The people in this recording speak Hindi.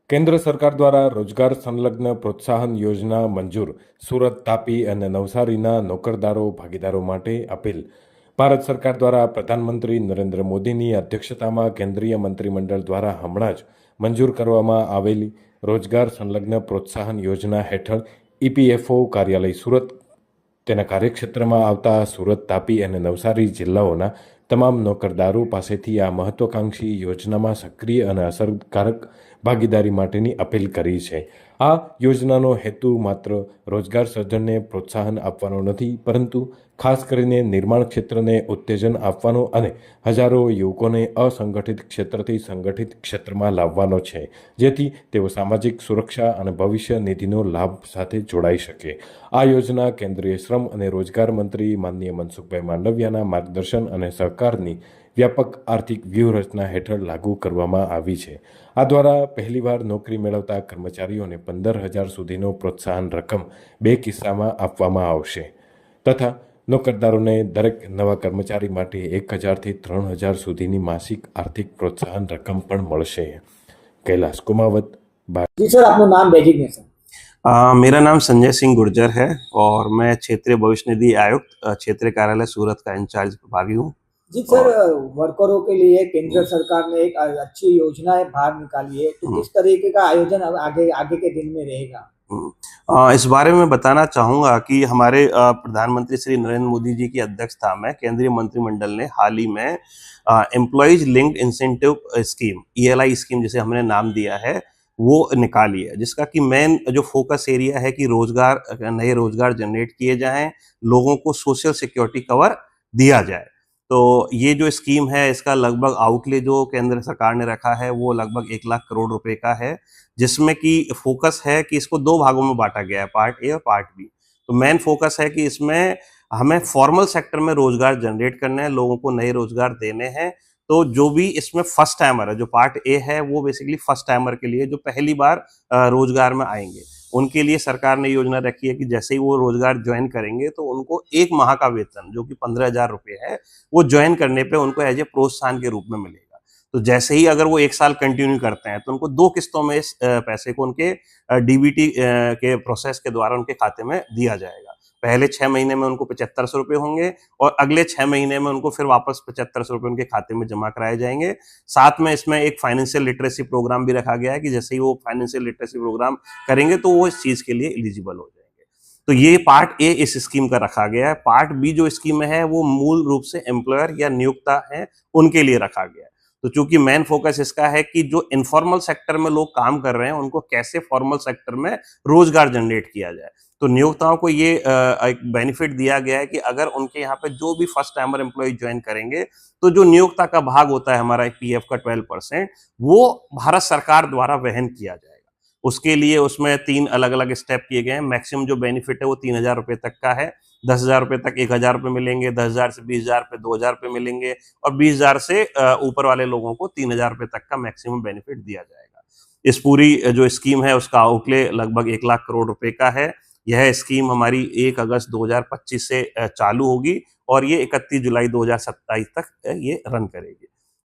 કેન્દ્ર સરકાર દ્વારા રોજગાર સંલગ્ન પ્રોત્સાહન યોજના મંજૂર. સુરત, તાપી અને નવસારીના નોકરદારો ભાગીદારો માટે અપીલ. ભારત સરકાર દ્વારા પ્રધાનમંત્રી નરેન્દ્ર મોદીની અધ્યક્ષતામાં કેન્દ્રીય મંત્રીમંડળ દ્વારા હમણાં જ મંજૂર કરવામાં આવેલી રોજગાર સંલગ્ન પ્રોત્સાહન યોજના હેઠળ ઈપીએફઓ કાર્યાલય સુરત તેના કાર્યક્ષેત્રમાં આવતા સુરત, તાપી અને નવસારી જિલ્લાઓના તમામ નોકરદારો પાસેથી આ મહત્વાકાંક્ષી યોજનામાં સક્રિય અને અસરકારક ભાગીદારી માટેની અપીલ કરી છે. આ યોજનાનો હેતુ માત્ર રોજગાર સર્જનને પ્રોત્સાહન આપવાનો નથી, પરંતુ ખાસ કરીને નિર્માણ ક્ષેત્રને ઉત્તેજન આપવાનો અને હજારો યુવકોને અસંગઠિત ક્ષેત્રથી સંગઠિત ક્ષેત્રમાં લાવવાનો છે, જેથી તેઓ સામાજિક સુરક્ષા અને ભવિષ્ય નિધિનો લાભ સાથે જોડાઈ શકે. આ યોજના કેન્દ્રીય શ્રમ અને રોજગાર મંત્રી માનનીય મનસુખભાઈ માંડવિયાના માર્ગદર્શન અને સહકારની વ્યાપક આર્થિક વ્યૂહરચના હેઠળ લાગુ કરવામાં આવી છે. આ દ્વારા પહેલીવાર નોકરી મેળવતા કર્મચારીઓને 15,000 સુધીનો પ્રોત્સાહન રકમ 2 કિસ્સામાં આપવામાં આવશે તથા નોકરદારોને દરેક નવા કર્મચારી માટે 1,000 થી 3,000 સુધીની માસિક આર્થિક પ્રોત્સાહન રકમ પણ મળશે. कैलाश कुमावत। जी सर, आपका नाम डेजिग्नेशन? मेरा नाम संजय सिंह गुर्जर है और मैं क्षेत्रीय भविष्य निधि आयुक्त क्षेत्रीय कार्यालय सूरत का इंचार्ज प्रभारी हूँ। जी सर, वर्करों के लिए केंद्र सरकार ने एक अच्छी योजना है बाहर निकाली है, तो किस तरीके का आयोजन अब आगे आगे के दिन में रहेगा? इस बारे में बताना चाहूँगा कि हमारे प्रधानमंत्री श्री नरेंद्र मोदी जी की अध्यक्षता में केंद्रीय मंत्रिमंडल ने हाल ही में employees linked incentive scheme ELI scheme, जिसे हमने नाम दिया है, वो निकाली है, जिसका कि मेन जो फोकस एरिया है कि रोजगार, नए रोजगार जनरेट किए जाएं, लोगों को सोशल सिक्योरिटी कवर दिया जाए। तो ये जो स्कीम है, इसका लगभग आउटले जो केंद्र सरकार ने रखा है वो लगभग 1 लाख करोड़ रुपए का है, जिसमें कि फोकस है कि इसको 2 भागों में बांटा गया है, पार्ट ए और पार्ट बी। तो मेन फोकस है कि इसमें हमें फॉर्मल सेक्टर में रोजगार जनरेट करने हैं, लोगों को नए रोजगार देने हैं। तो जो भी इसमें फर्स्ट टाइमर है, जो पार्ट ए है, वो बेसिकली फर्स्ट टाइमर के लिए जो पहली बार रोजगार में आएंगे, उनके लिए सरकार ने योजना रखी है कि जैसे ही वो रोजगार ज्वाइन करेंगे तो उनको 1 माह का वेतन, जो कि 15,000 रुपये है, वो ज्वाइन करने पे उनको एज ए प्रोत्साहन के रूप में मिलेगा। तो जैसे ही अगर वो 1 साल कंटिन्यू करते हैं तो उनको 2 किस्तों में इस पैसे को उनके डीबीटी के प्रोसेस के द्वारा उनके खाते में दिया जाएगा। पहले 6 महीने में उनको 7500 रुपये होंगे और अगले 6 महीने में उनको फिर वापस 7500 रुपये उनके खाते में जमा कराए जाएंगे। साथ में इसमें एक फाइनेंशियल लिटरेसी प्रोग्राम भी रखा गया है कि जैसे ही वो फाइनेंशियल लिटरेसी प्रोग्राम करेंगे तो वो इस चीज के लिए एलिजिबल हो जाएंगे। तो ये पार्ट ए इस स्कीम का रखा गया है। पार्ट बी जो स्कीम है वो मूल रूप से एम्प्लॉयर या नियोक्ता है उनके लिए रखा गया है। तो चूंकि मेन फोकस इसका है कि जो इनफॉर्मल सेक्टर में लोग काम कर रहे हैं उनको कैसे फॉर्मल सेक्टर में रोजगार जनरेट किया जाए। तो नियोक्ताओं को ये एक बेनिफिट दिया गया है कि अगर उनके यहाँ पे जो भी फर्स्ट टाइमर एम्प्लॉय ज्वाइन करेंगे तो जो नियोक्ता का भाग होता है हमारा PF का 12%, वो भारत सरकार द्वारा वहन किया जाएगा। उसके लिए उसमें 3 अलग अलग स्टेप किए गए हैं। मैक्सिमम जो बेनिफिट है वो 3,000 रुपये तक का है। 10,000 रुपये तक 1,000 रुपये मिलेंगे, 10,000 से 20,000 पे 2,000 रुपये मिलेंगे और 20,000 से ऊपर वाले लोगों को 3,000 रुपये तक का मैक्सिमम बेनिफिट दिया जाएगा। इस पूरी जो स्कीम है उसका आउटले लगभग 1 लाख करोड़ रुपए का है। यह स्कीम हमारी 1 अगस्त 2025 से चालू होगी और ये 31 जुलाई 2027 तक ये रन करेगी।